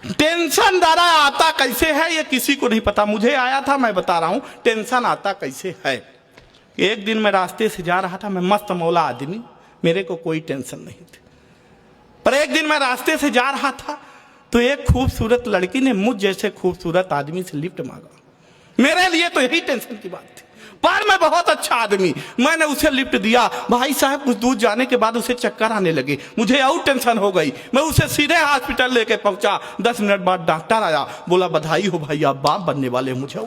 Tension दादा आता कैसे है ये किसी को नहीं पता, मुझे आया था, मैं बता रहा हूं टेंशन आता कैसे है। एक दिन मैं रास्ते से जा रहा था, मैं मस्त मौला आदमी, मेरे को कोई टेंशन नहीं थी। पर एक दिन मैं रास्ते से जा रहा था तो एक खूबसूरत लड़की ने मुझ जैसे खूबसूरत आदमी से लिफ्ट मांगा। मेरे लिए तो यही टेंशन की बात थी, पर मैं बहुत अच्छा आदमी, मैंने उसे लिफ्ट दिया। भाई साहब कुछ दूर जाने के बाद उसे चक्कर आने लगे, मुझे और टेंशन हो गई। मैं उसे सीधे हॉस्पिटल लेके पहुंचा। 10 मिनट बाद डॉक्टर आया, बोला बधाई हो भाई आप बाप बनने वाले। मुझे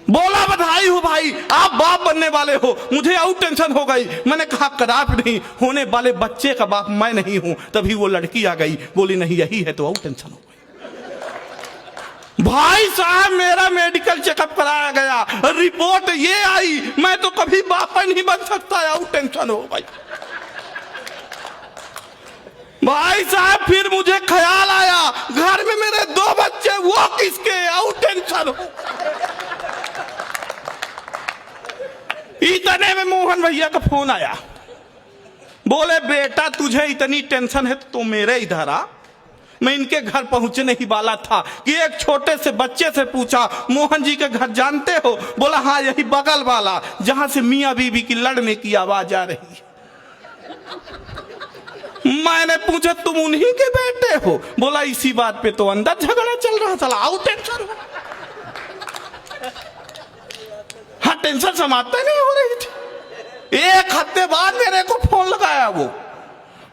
बोला बधाई हो भाई आप बाप बनने वाले हो। मुझे और टेंशन हो गई। मैंने कहा कदाप नहीं, होने वाले बच्चे का बाप मैं नहीं हूं। तभी वो लड़की आ गई, बोली नहीं यही है, तो और टेंशन हो गई। भाई साहब मेरा मेडिकल चेकअप कराया गया, रिपोर्ट ये आई मैं तो कभी बाप नहीं बन सकता, और टेंशन हो गई। भाई साहब फिर मुझे ख्याल आया घर में मेरे 2 बच्चे, वो किसके, और टेंशन हो। इतने में मोहन भैया का फोन आया, बोले बेटा तुझे इतनी टेंशन है तो मेरे इधर आ। मैं इनके घर पहुंचने ही वाला था कि एक छोटे से बच्चे से पूछा मोहन जी के घर जानते हो? बोला हाँ यही बगल वाला, जहां से मियां बीबी की लड़ने की आवाज आ रही है। मैंने पूछा तुम उन्हीं के बेटे हो? बोला इसी बात पे तो अंदर झगड़ा चल रहा था। आओ टेंशन हो, हाँ टेंशन समाप्त नहीं हो रही थी। एक हफ्ते बाद मेरे को फोन लगाया वो,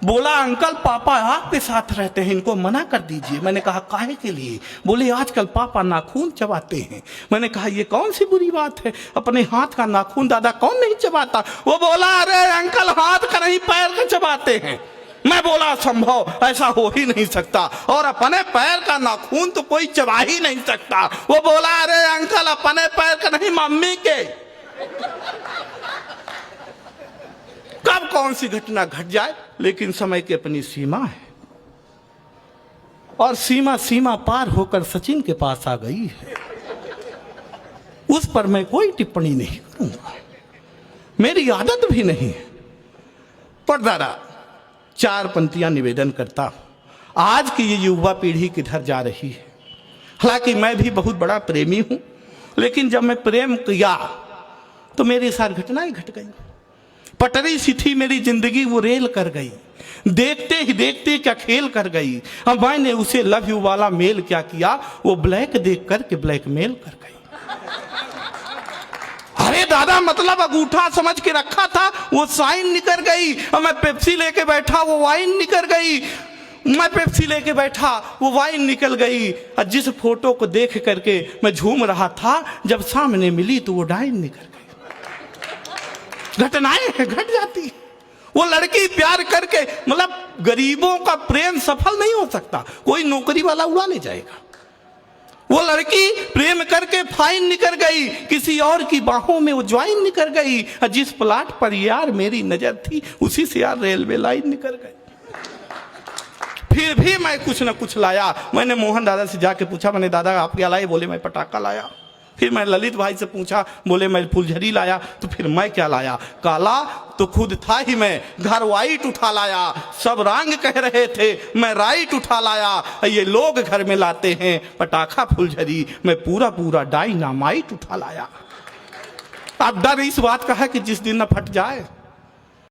बोला अंकल पापा आपके साथ रहते हैं, इनको मना कर दीजिए। मैंने कहा काहे के लिए? बोले आजकल पापा नाखून चबाते हैं। मैंने कहा ये कौन सी बुरी बात है, अपने हाथ का नाखून दादा कौन नहीं चबाता? वो बोला अरे अंकल हाथ का नहीं पैर का चबाते हैं। मैं बोला संभव ऐसा हो ही नहीं सकता, और अपने पैर का नाखून तो कोई चबा ही नहीं सकता। वो बोला अरे अंकल अपने पैर का नहीं मम्मी के। कब कौन सी घटना घट जाए, लेकिन समय की अपनी सीमा है, और सीमा पार होकर सचिन के पास आ गई है। उस पर मैं कोई टिप्पणी नहीं करूंगा, मेरी आदत भी नहीं है। पर दादा 4 पंक्तियां निवेदन करता हूं। आज की ये युवा पीढ़ी किधर जा रही है? हालांकि मैं भी बहुत बड़ा प्रेमी हूं, लेकिन जब मैं प्रेम किया तो मेरे साथ घटनाएं घट गई। पटरी सी थी मेरी जिंदगी, वो रेल कर गई। देखते ही देखते क्या खेल कर गई। अब मैंने उसे लव यू वाला मेल क्या किया, वो ब्लैक देख करके ब्लैकमेल कर गई। अरे दादा मतलब अंगूठा समझ के रखा था, वो साइन निकल गई। और मैं पेप्सी लेके बैठा, वो वाइन निकल गई। मैं पेप्सी लेके बैठा, वो वाइन निकल गई। और जिस फोटो को देख करके मैं झूम रहा था, जब सामने मिली तो वो डाइन निकल गई। घटनाएं घट जाती। वो लड़की प्यार करके, मतलब गरीबों का प्रेम सफल नहीं हो सकता, कोई नौकरी वाला उड़ा ले जाएगा। वो लड़की प्रेम करके फाइन निकल गई, किसी और की बाहों में वो ज्वाइन निकल गई। जिस प्लाट पर यार मेरी नजर थी, उसी से यार रेलवे लाइन निकल गई। फिर भी मैं कुछ न कुछ लाया। मैंने मोहन दादा से जाके पूछा, मैंने दादा आप क्या लाए? बोले मैं पटाखा लाया। फिर मैं ललित भाई से पूछा, बोले मैं फुलझड़ी लाया। तो फिर मैं क्या लाया? काला तो खुद था ही मैं, घर वाइट उठा लाया। सब रंग कह रहे थे, मैं राइट उठा लाया। ये लोग घर में लाते हैं पटाखा फुलझड़ी, मैं पूरा डायनामाइट उठा लाया। अब डर इस बात का है कि जिस दिन न फट जाए।